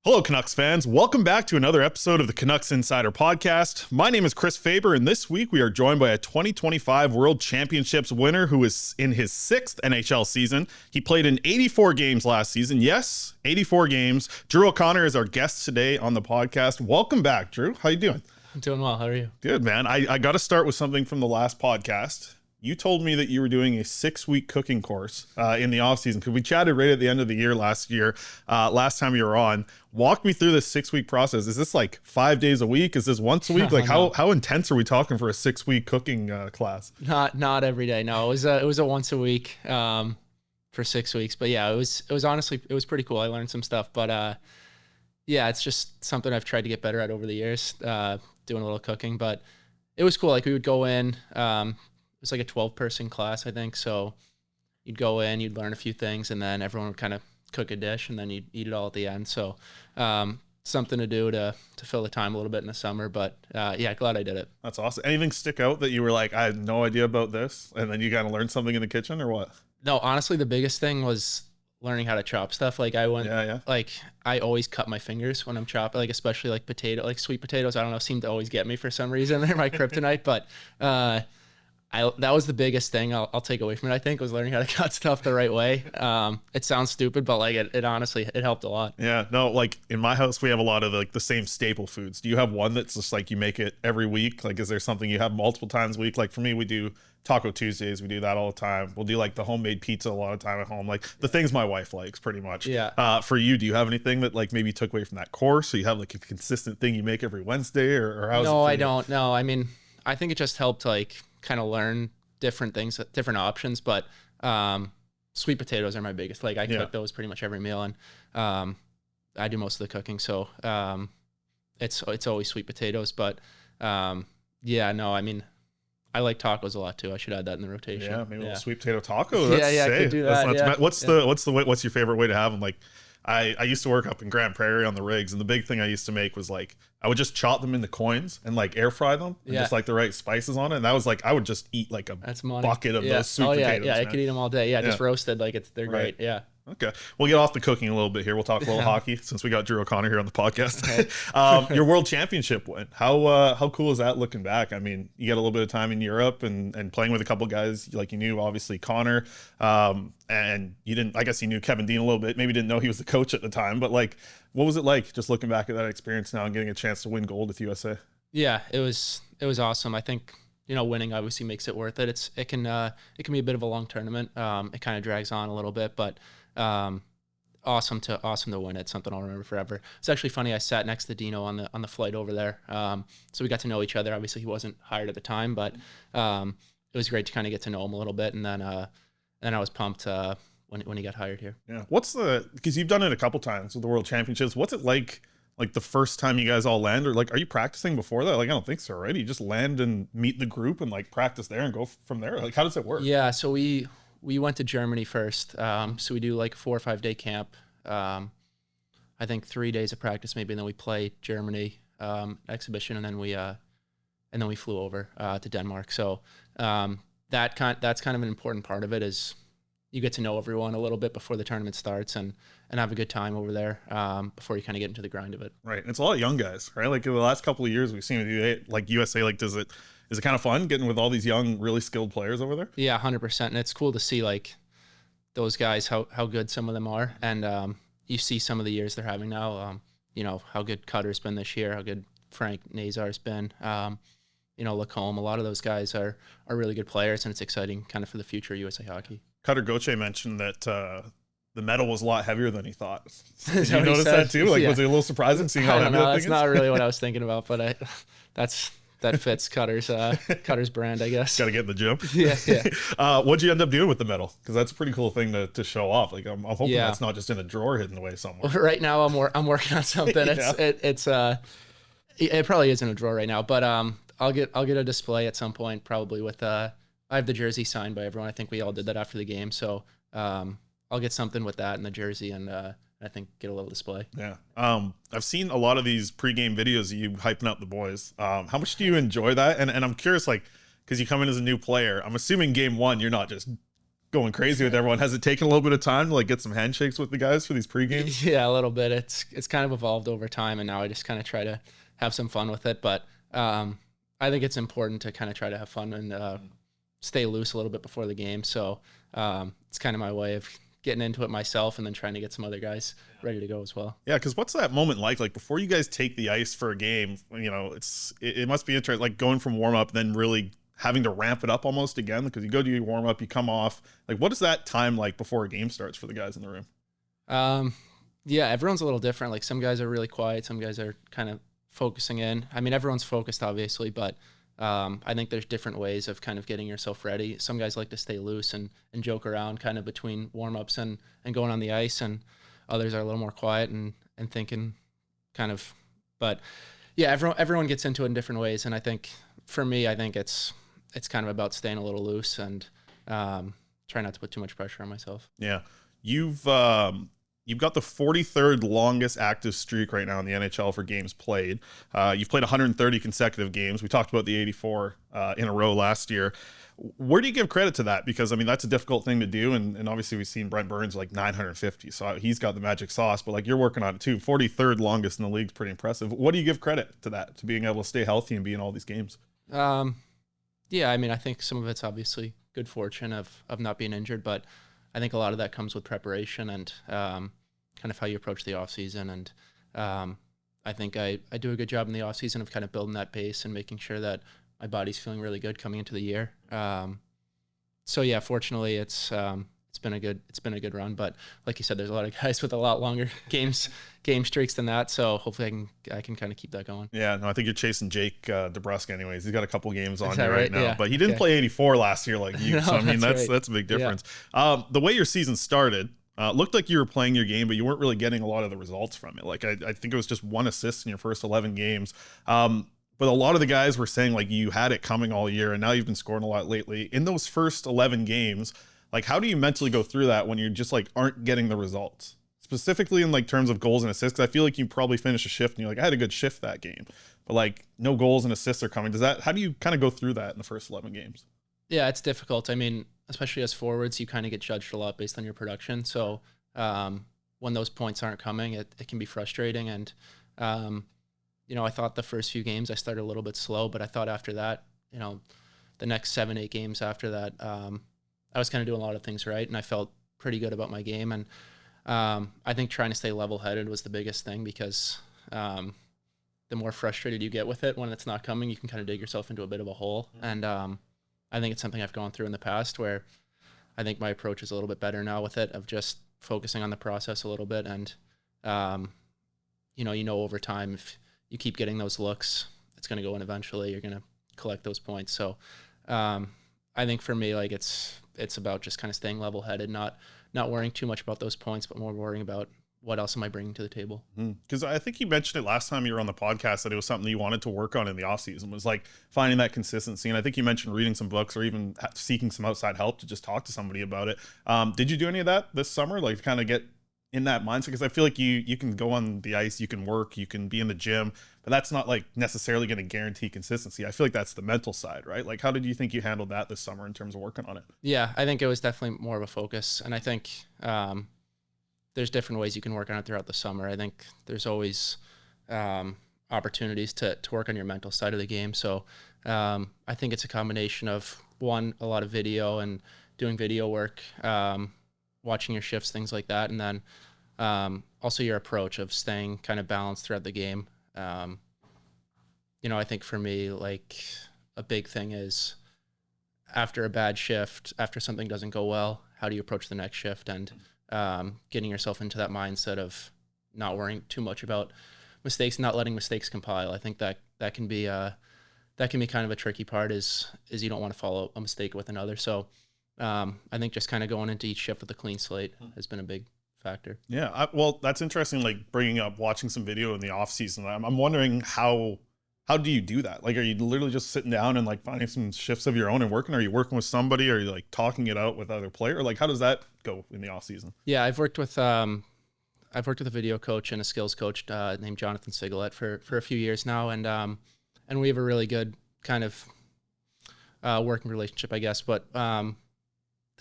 Hello, Canucks fans. Welcome back to another episode of the Canucks Insider Podcast. My name is Chris Faber, and this week we are joined by a 2025 World Championships winner who is in his sixth NHL season. He played in 84 games last season. Yes, 84 games. Drew O'Connor is our guest today on the podcast. Welcome back, Drew. How you doing? I'm doing well. How are you? Good, man. I got to start with something from the last podcast. You told me that you were doing a 6-week cooking course in the offseason because we chatted right at the end of the year last time you were on. Walk me through this 6-week process. Is this like 5 days a week? Is this once a week? Like how intense are we talking for a 6-week cooking class? Not every day. No, it was a once a week for 6 weeks. But yeah, it was honestly, it was pretty cool. I learned some stuff, but yeah, it's just something I've tried to get better at over the years, doing a little cooking, but it was cool. Like we would go in, it was like a 12-person class, I think. So you'd go in, you'd learn a few things, and then everyone would kind of cook a dish, and then you'd eat it all at the end. So something to do to fill the time a little bit in the summer. But yeah, glad I did it. That's awesome. Anything stick out that you were like, I had no idea about this, and then you kind of learned something in the kitchen, or what? No, honestly, the biggest thing was learning how to chop stuff. Like like I always cut my fingers when I'm chopping, like especially like sweet potatoes. I don't know, seem to always get me for some reason. They're my kryptonite, but that was the biggest thing I'll take away from it, I think, was learning how to cut stuff the right way. It sounds stupid, but like it honestly, it helped a lot. Yeah, no, like in my house, we have a lot of like the same staple foods. Do you have one that's just like you make it every week? Like, is there something you have multiple times a week? Like for me, we do Taco Tuesdays. We do that all the time. We'll do like the homemade pizza a lot of time at home. Like the things my wife likes pretty much. Yeah. For you, do you have anything that like maybe you took away from that course? So you have like a consistent thing you make every Wednesday or how's it? No, I don't. No, I mean, I think it just helped like kind of learn different things, different options, but sweet potatoes are my biggest. Like I cook those pretty much every meal, and I do most of the cooking, so it's always sweet potatoes. But yeah, no, I mean, I like tacos a lot too. I should add that in the rotation. Yeah, maybe a little sweet potato taco. That's I could do that. What's your favorite way to have them? Like I used to work up in Grand Prairie on the rigs, and the big thing I used to make was like I would just chop them into coins and like air fry them and just like the right spices on it. And that was like I would just eat like a bucket of those sweet potatoes. Yeah, I could eat them all day. Yeah, just roasted, like they're great. Yeah. Okay, we'll get off the cooking a little bit here. We'll talk a little hockey since we got Drew O'Connor here on the podcast. Okay. Your World Championship win. How cool is that looking back? I mean, you got a little bit of time in Europe and playing with a couple guys like you knew, obviously Connor, and you didn't. I guess you knew Kevin Dean a little bit. Maybe didn't know he was the coach at the time, but like, what was it like just looking back at that experience now and getting a chance to win gold with USA? Yeah, it was awesome. I think, winning obviously makes it worth it. It can be a bit of a long tournament. It kind of drags on a little bit, but awesome to win it. Something I'll remember forever. It's actually funny. I sat next to Dino on the flight over there. So we got to know each other. Obviously he wasn't hired at the time, but it was great to kind of get to know him a little bit. And then I was pumped when he got hired here. Yeah. Because you've done it a couple times with the World Championships. What's it like the first time you guys all land, or like, are you practicing before that? Like, I don't think so, right? You just land and meet the group and like practice there and go from there. Like, how does it work? Yeah. So we went to Germany first. So we do like a 4 or 5 day camp. I think 3 days of practice maybe, and then we play Germany exhibition, and then we flew over to Denmark. So that's kind of an important part of it, is you get to know everyone a little bit before the tournament starts and have a good time over there before you kind of get into the grind of it. Right. And it's a lot of young guys, right? Like in the last couple of years we've seen with you, like USA, like is it kind of fun getting with all these young, really skilled players over there? Yeah, 100%. And it's cool to see like those guys, how good some of them are. And you see some of the years they're having now, how good Cutter's been this year, how good Frank Nazar's been, Lacombe. A lot of those guys are really good players, and it's exciting kind of for the future of USA hockey. Cutter Gauthier mentioned that the medal was a lot heavier than he thought. Did you notice that too? Like, was it a little surprising seeing how heavy that thing is? That's not really what I was thinking about, but that fits Cutter's brand, I guess. Got to get in the gym. Yeah. What'd you end up doing with the medal? Because that's a pretty cool thing to show off. Like, I'm hoping that's not just in a drawer hidden away somewhere. Right now, I'm working on something. It probably is in a drawer right now, but I'll get a display at some point, probably with I have the jersey signed by everyone. I think we all did that after the game, so I'll get something with that in the jersey, and I think get a little display. Yeah. I've seen a lot of these pregame videos of you hyping up the boys. How much do you enjoy that? And I'm curious, like, because you come in as a new player, I'm assuming game one you're not just going crazy with everyone. Has it taken a little bit of time to like get some handshakes with the guys for these pre-games? Yeah, a little bit. It's kind of evolved over time, and now I just kind of try to have some fun with it. But I think it's important to kind of try to have fun and stay loose a little bit before the game. So it's kind of my way of getting into it myself and then trying to get some other guys ready to go as well. Yeah, because what's that moment like? Like before you guys take the ice for a game, it must be interesting, like going from warm up, then really having to ramp it up almost again, because you go to your warm up, you come off. Like, what is that time like before a game starts for the guys in the room? Yeah, everyone's a little different. Like some guys are really quiet, some guys are kind of focusing in. I mean, everyone's focused obviously, but I think there's different ways of kind of getting yourself ready. Some guys like to stay loose and joke around kind of between warm-ups and going on the ice, and others are a little more quiet and thinking kind of. But yeah, everyone gets into it in different ways, and I think for me, I think it's kind of about staying a little loose and try not to put too much pressure on myself. Yeah, you've got the 43rd longest active streak right now in the NHL for games played. You've played 130 consecutive games. We talked about the 84 in a row last year. Where do you give credit to that? Because, I mean, that's a difficult thing to do. And obviously we've seen Brent Burns like 950. So he's got the magic sauce. But like you're working on it too. 43rd longest in the league is pretty impressive. What do you give credit to that, to being able to stay healthy and be in all these games? Yeah, I mean, I think some of it's obviously good fortune of not being injured. But I think a lot of that comes with preparation and kind of how you approach the off season. And I think I do a good job in the off season of kind of building that base and making sure that my body's feeling really good coming into the year. So yeah, fortunately it's been a good run, but like you said, there's a lot of guys with a lot longer game streaks than that. So hopefully I can kind of keep that going. Yeah, no, I think you're chasing Jake DeBrusk anyways. He's got a couple games on you right now, yeah. but he didn't play 84 last year like you. No, So I mean, that's right. a big difference. Yeah. The way your season started, looked like you were playing your game, but you weren't really getting a lot of the results from it. Like I think it was just 1 assist in your first 11 games. But a lot of the guys were saying like you had it coming all year, and now you've been scoring a lot lately. In those first 11 games, like how do you mentally go through that when you just like aren't getting the results? Specifically in like terms of goals and assists, 'cause I feel like you probably finish a shift and you're like, I had a good shift that game, but like no goals and assists are coming. How do you kind of go through that in the first 11 games? Yeah, it's difficult. I mean, especially as forwards, you kind of get judged a lot based on your production. So when those points aren't coming, it can be frustrating. And I thought the first few games I started a little bit slow, but I thought after that, the next 7-8 games after that, I was kind of doing a lot of things right, and I felt pretty good about my game. And I think trying to stay level-headed was the biggest thing, because the more frustrated you get with it when it's not coming, you can kind of dig yourself into a bit of a hole. And I think it's something I've gone through in the past, where I think my approach is a little bit better now with it, of just focusing on the process a little bit. And over time, if you keep getting those looks, it's going to go in eventually. You're going to collect those points. So I think for me, like it's about just kind of staying level-headed, not worrying too much about those points, but more worrying about what else am I bringing to the table. Because I think you mentioned it last time you were on the podcast that it was something you wanted to work on in the offseason, was like finding that consistency. And I think you mentioned reading some books or even seeking some outside help to just talk to somebody about it. Did you do any of that this summer? Like kind of get in that mindset? Because I feel like you can go on the ice, you can work, you can be in the gym, but that's not like necessarily going to guarantee consistency. I feel like that's the mental side, right? Like how did you think you handled that this summer in terms of working on it? Yeah, I think it was definitely more of a focus. And I think there's different ways you can work on it throughout the summer. I think there's always opportunities to work on your mental side of the game. So I think it's a combination of, one, a lot of video and doing video work, watching your shifts, things like that. And then also your approach of staying kind of balanced throughout the game. I think for me, like a big thing is after a bad shift, after something doesn't go well, how do you approach the next shift? And getting yourself into that mindset of not worrying too much about mistakes, not letting mistakes compile. I think that can be kind of a tricky part, is you don't want to follow a mistake with another. So I think just kind of going into each shift with a clean slate has been a big factor. Yeah. Well, that's interesting. Like bringing up watching some video in the off season. I'm wondering how do you do that? Like, are you literally just sitting down and like finding some shifts of your own and working? Are you working with somebody? Are you like talking it out with other players? Like, how does that go in the off season? Yeah, I've worked with a video coach and a skills coach named Jonathan Sigalet for a few years now, and we have a really good kind of working relationship, I guess. But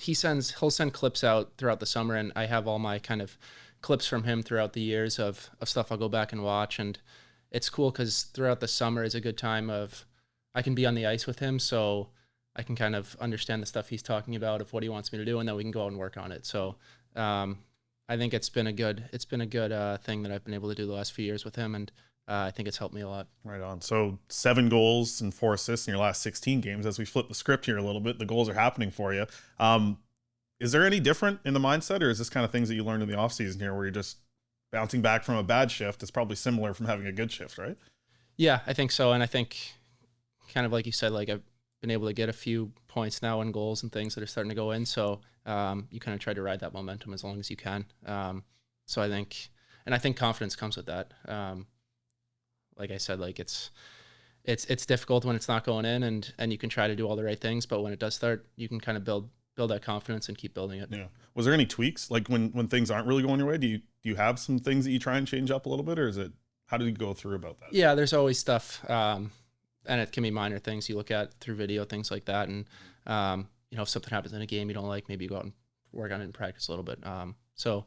he'll send clips out throughout the summer, and I have all my kind of clips from him throughout the years of stuff I'll go back and watch. And it's cool because throughout the summer is a good time of I can be on the ice with him, so I can kind of understand the stuff he's talking about of what he wants me to do, and then we can go out and work on it. So I think it's been a good thing that I've been able to do the last few years with him, and I think it's helped me a lot. Right on. So 7 goals and 4 assists in your last 16 games. As we flip the script here a little bit, the goals are happening for you. Is there any different in the mindset, or is this kind of things that you learned in the offseason here where you're just bouncing back from a bad shift? It's probably similar from having a good shift, right? Yeah, I think so. And I think kind of like you said, like I've been able to get a few points now and goals and things that are starting to go in. So you kind of try to ride that momentum as long as you can. So I think confidence comes with that. Like I said, like it's difficult when it's not going in, and you can try to do all the right things, but when it does start, you can kind of build that confidence and keep building it. Yeah. Was there any tweaks, like when things aren't really going your way? Do you have some things that you try and change up a little bit, or how do you go through about that? Yeah, there's always stuff, and it can be minor things you look at through video, things like that. And if something happens in a game you don't like, maybe you go out and work on it in practice a little bit. So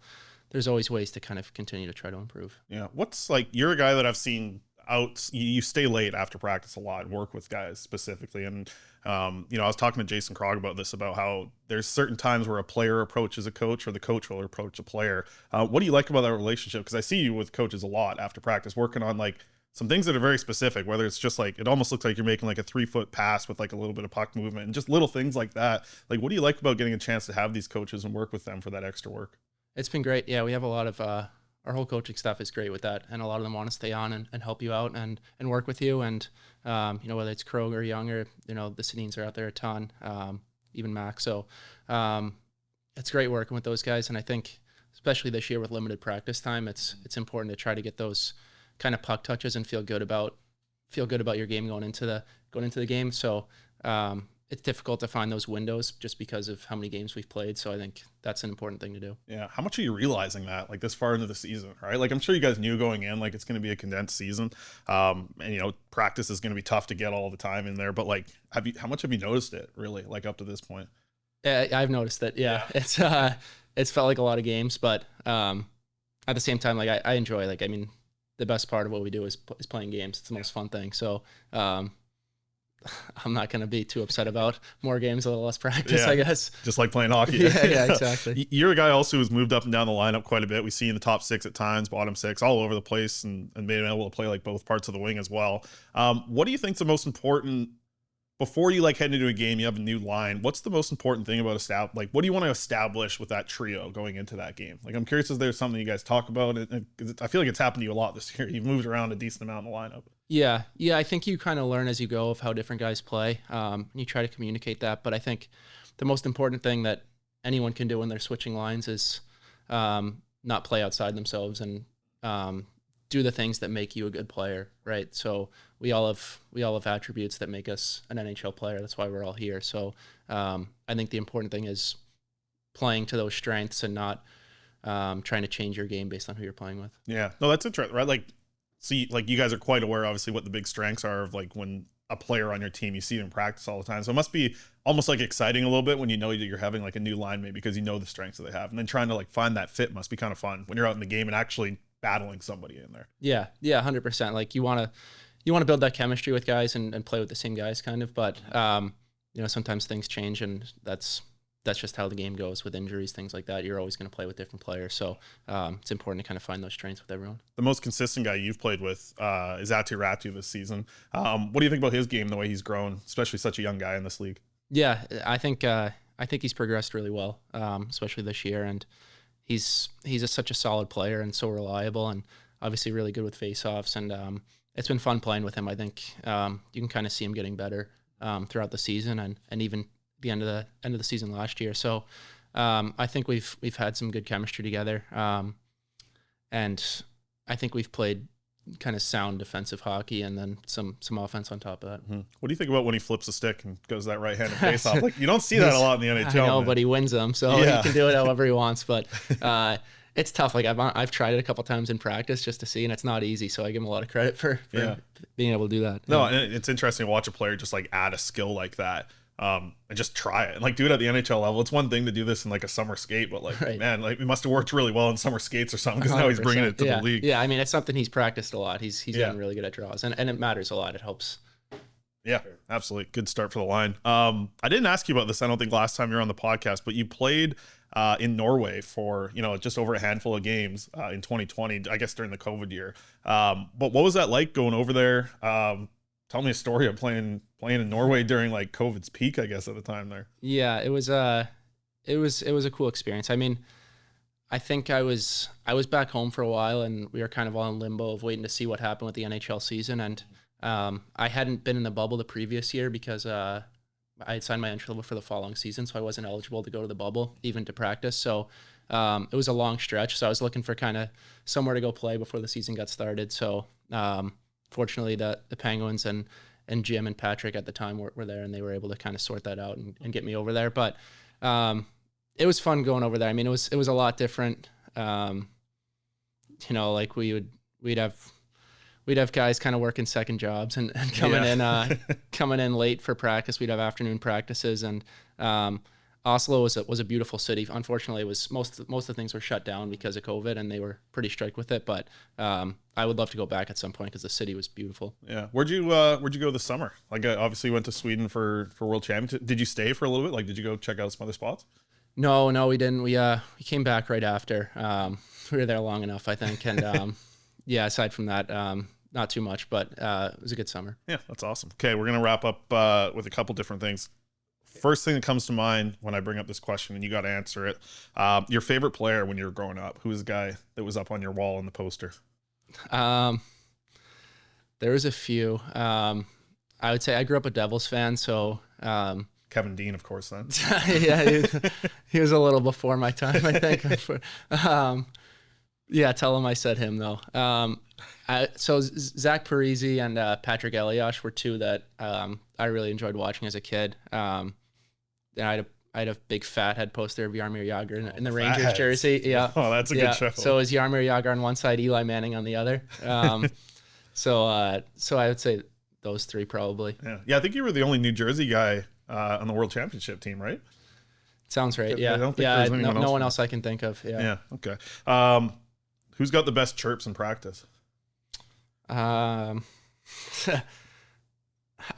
there's always ways to kind of continue to try to improve. Yeah. What's like, you're a guy that I've seen out, you stay late after practice a lot, work with guys specifically. And, I was talking to Jason Krog about this, about how there's certain times where a player approaches a coach or the coach will approach a player. What do you like about that relationship? Because I see you with coaches a lot after practice, working on like some things that are very specific, whether it's just like, it almost looks like you're making like a 3-foot pass with like a little bit of puck movement and just little things like that. Like, what do you like about getting a chance to have these coaches and work with them for that extra work? It's been great. Yeah, we have a lot of our whole coaching staff is great with that, and a lot of them want to stay on and help you out and work with you. And whether it's Krog or Younger, the Sedins are out there a ton, even Max. So it's great working with those guys. And I think especially this year with limited practice time, it's important to try to get those kind of puck touches and feel good about your game going into the game. So it's difficult to find those windows just because of how many games we've played. So I think that's an important thing to do. Yeah. How much are you realizing that, like, this far into the season, right? Like, I'm sure you guys knew going in, like, it's going to be a condensed season. And practice is going to be tough to get all the time in there, but like, how much have you noticed it really, like, up to this point? Yeah, I've noticed it. Yeah. It's felt like a lot of games, but at the same time, like I enjoy, like, I mean, the best part of what we do is playing games. It's the most fun thing. So, I'm not going to be too upset about more games, a little less practice, I guess. Just like playing hockey. Yeah, exactly. You're a guy also who's moved up and down the lineup quite a bit. We see in the top 6 at times, bottom 6, all over the place, and being able to play like both parts of the wing as well. What do you think's the most important before you like head into a game? You have a new line. What's the most important thing about what do you want to establish with that trio going into that game? Like, I'm curious, is there something you guys talk about? I feel like it's happened to you a lot this year. You've moved around a decent amount in the lineup. Yeah. I think you kind of learn as you go of how different guys play. And you try to communicate that. But I think the most important thing that anyone can do when they're switching lines is not play outside themselves and do the things that make you a good player, right? So we all have attributes that make us an NHL player. That's why we're all here. So I think the important thing is playing to those strengths and not trying to change your game based on who you're playing with. Yeah, no, that's interesting, right? Like, see, like, you guys are quite aware, obviously, what the big strengths are of, like, when a player on your team, you see them practice all the time. So it must be almost like exciting a little bit when you know that you're having like a new line, maybe because you know the strengths that they have, and then trying to like find that fit must be kind of fun when you're out in the game and actually battling somebody in there. Yeah, 100%. Like, you want to build that chemistry with guys and play with the same guys, kind of. But sometimes things change, and that's just how the game goes with injuries, things like that. You're always going to play with different players. So it's important to kind of find those strengths with everyone. The most consistent guy you've played with is Aatu Räty this season. What do you think about his game, the way he's grown, especially such a young guy in this league? Yeah, I think he's progressed really well, especially this year. And he's such a solid player and so reliable, and obviously really good with faceoffs. And it's been fun playing with him. I think you can kind of see him getting better throughout the season and even the end of the season last year. So I think we've had some good chemistry together, and I think we've played kind of sound defensive hockey and then some offense on top of that. Mm-hmm. What do you think about when he flips a stick and goes that right-handed face-off? Like, you don't see that a lot in the NHL. I know, but he wins them, so he can do it however he wants. But it's tough. Like, I've tried it a couple times in practice just to see, and it's not easy. So I give him a lot of credit for being able to do that. No, and it's interesting to watch a player just like add a skill like that. and just try it and like do it at the NHL level. It's one thing to do this in like a summer skate, but like, Right. man, like it must have worked really well in summer skates or something, because now he's bringing it to the league. Yeah, I mean, it's something he's practiced a lot. He's gotten really good at draws, and it matters a lot. It helps. Yeah, absolutely. Good start for the line. I didn't ask you about this, I don't think, last time you were on the podcast, but you played in Norway for, just over a handful of games in 2020, I guess during the COVID year. But what was that like going over there? Tell me a story of playing in Norway during like COVID's peak, I guess, at the time there. Yeah, it was a cool experience. I mean, I think I was back home for a while, and we were kind of all in limbo of waiting to see what happened with the NHL season. And I hadn't been in the bubble the previous year because I had signed my entry level for the following season, so I wasn't eligible to go to the bubble, even to practice. So it was a long stretch. So I was looking for kind of somewhere to go play before the season got started. So fortunately, the Penguins and Jim and Patrick at the time were there, and they were able to kind of sort that out and get me over there. But it was fun going over there. I mean, it was a lot different. Like we'd have guys kind of working second jobs and coming in late for practice. We'd have afternoon practices, and Oslo was a beautiful city. Unfortunately, it was most of the things were shut down because of COVID, and they were pretty strict with it. But I would love to go back at some point because the city was beautiful. Yeah. Where'd you go this summer? Like, obviously you went to Sweden for World Championship. Did you stay for a little bit? Like, did you go check out some other spots? No, we didn't. We came back right after. We were there long enough, I think. And yeah, aside from that, not too much, but it was a good summer. Yeah, that's awesome. Okay, we're gonna wrap up with a couple different things. First thing that comes to mind when I bring up this question, and you got to answer it. Your favorite player when you were growing up? Who was the guy that was up on your wall in the poster? There was a few. I would say I grew up a Devils fan, so Kevin Dean, of course. Then yeah, he was a little before my time, I think. Yeah, tell him I said him though. So Zach Parise and Patrick Elias were two that I really enjoyed watching as a kid. And I had a big fat head poster of Jaromir Jagr in the Rangers heads. jersey. Yeah. Oh, that's a good show. So it was Jaromir Jagr on one side, Eli Manning on the other. So I would say those three probably. Yeah. I think you were the only New Jersey guy on the World Championship team, right? Sounds right. Yeah. I don't think there's anyone else. No one else I can think of. Yeah. Yeah. Okay. Who's got the best chirps in practice? I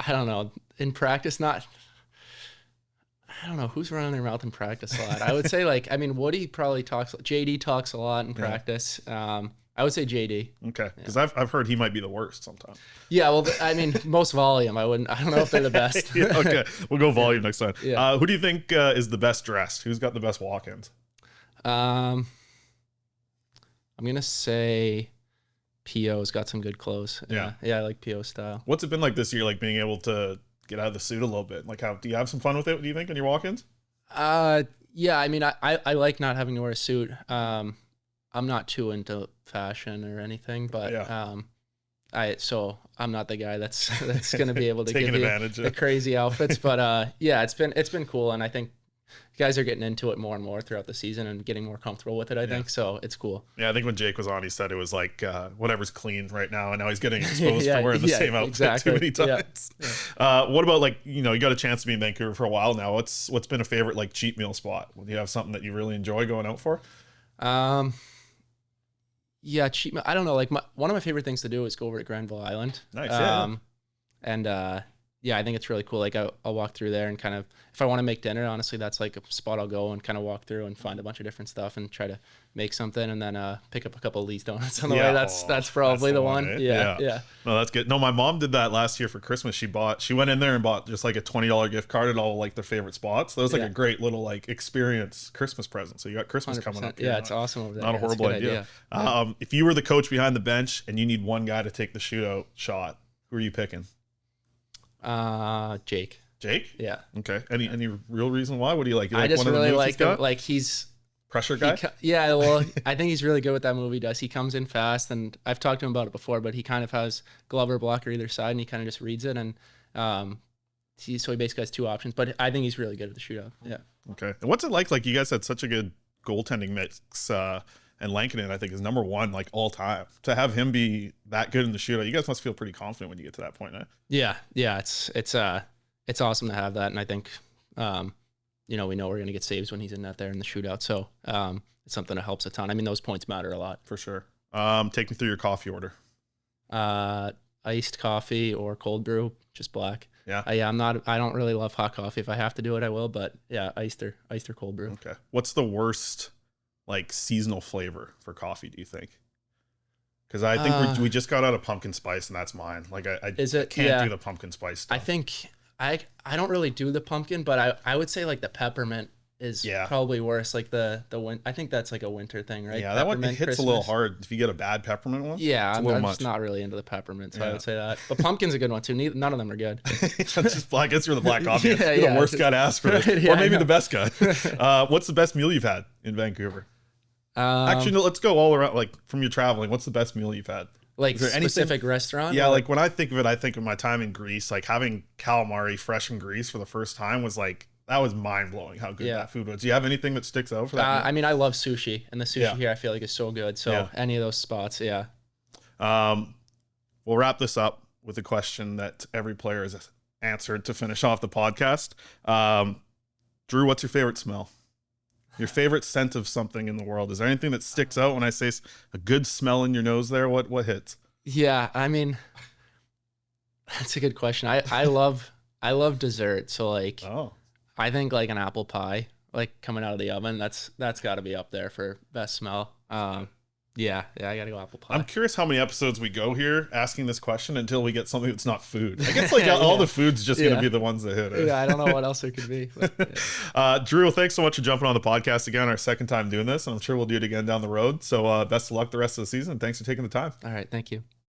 don't know. In practice, I don't know who's running their mouth in practice a lot. I would say Woody probably talks. JD talks a lot in practice. I would say JD. Okay, because I've heard he might be the worst sometimes. Yeah, well, most volume. I don't know if they're the best. Yeah, okay, we'll go volume next time. Yeah. Who do you think is the best dressed? Who's got the best walk-ins? I'm gonna say P.O.'s got some good clothes. Yeah, I like P.O. style. What's it been like this year? Like being able to get out of the suit a little bit. Like, do you have some fun with it? Do you think on your walk-ins? Yeah. I mean, I like not having to wear a suit. I'm not too into fashion or anything, but so I'm not the guy that's gonna be able to give you the crazy outfits. But yeah, it's been cool, and I think guys are getting into it more and more throughout the season and getting more comfortable with it, I think. So it's cool. Yeah, I think when Jake was on, he said it was like whatever's clean right now, and now he's getting exposed for wearing the same outfit too many times. Yeah. What about you got a chance to be in Vancouver for a while now? What's been a favorite like cheat meal spot? Do you have something that you really enjoy going out for? Yeah, cheat meal. I don't know. One of my favorite things to do is go over to Granville Island. Nice. Yeah. And yeah, I think it's really cool. Like I'll walk through there and kind of, if I want to make dinner, honestly, that's like a spot I'll go and kind of walk through and find a bunch of different stuff and try to make something, and then pick up a couple of Lee's donuts on the way. That's probably the one. Eh? Yeah. No, that's good. No, my mom did that last year for Christmas. She went in there and bought just like a $20 gift card at all like their favorite spots. That was like a great little like experience Christmas present. So you got Christmas 100%. coming up. Yeah, it's awesome over there. Not a horrible idea. If you were the coach behind the bench and you need one guy to take the shootout shot, who are you picking? Jake. Jake? Yeah. Okay. Any real reason why? What do you like? I just really like him. Like he's pressure guy. Yeah. Well, I think he's really good with that move he does. He comes in fast, and I've talked to him about it before. But he kind of has Glover blocker either side, and he kind of just reads it, and so he basically has two options. But I think he's really good at the shootout. Yeah. Okay. And what's it like? Like you guys had such a good goaltending mix. And Lankinen, I think, is number one like all time. To have him be that good in the shootout, you guys must feel pretty confident when you get to that point, eh? Yeah. It's it's awesome to have that. And I think, we know we're going to get saves when he's in net there in the shootout. So it's something that helps a ton. I mean, those points matter a lot. For sure. Take me through your coffee order. Iced coffee or cold brew, just black. Yeah. I don't really love hot coffee. If I have to do it, I will. But yeah, iced or cold brew. Okay. What's the worst like seasonal flavor for coffee, do you think? Because I think we just got out of pumpkin spice, and that's mine. Like I can't do the pumpkin spice stuff. I think I don't really do the pumpkin, but I would say like the peppermint is probably worse. Like I think that's like a winter thing, right? Yeah, that one hits Christmas. A little hard if you get a bad peppermint one. Yeah, I'm just not really into the peppermint, so I would say that. But pumpkin's a good one too. None of them are good. I guess you're the black coffee. You're the worst guy to ask for this, or maybe the best guy. What's the best meal you've had in Vancouver? Actually, no, let's go all around. Like from your traveling, what's the best meal you've had? Like specific restaurant? Yeah, like when I think of it, I think of my time in Greece. Like having calamari fresh in Greece for the first time was like, that was mind blowing how good that food was. Do you have anything that sticks out for that? I mean, I love sushi, and the sushi here I feel like is so good. So any of those spots, We'll wrap this up with a question that every player has answered to finish off the podcast. Drew, what's your favorite smell? Your favorite scent of something in the world? Is there anything that sticks out when I say a good smell in your nose there? What hits? Yeah, I mean, that's a good question. I love dessert. So like, I think like an apple pie, like coming out of the oven, that's got to be up there for best smell. Yeah, I gotta go apple pie. I'm curious how many episodes we go here asking this question until we get something that's not food. I guess like all the food's just gonna be the ones that hit it. Yeah, I don't know what else there could be. But, Drew, thanks so much for jumping on the podcast again. Our second time doing this, and I'm sure we'll do it again down the road. So best of luck the rest of the season. Thanks for taking the time. All right, thank you.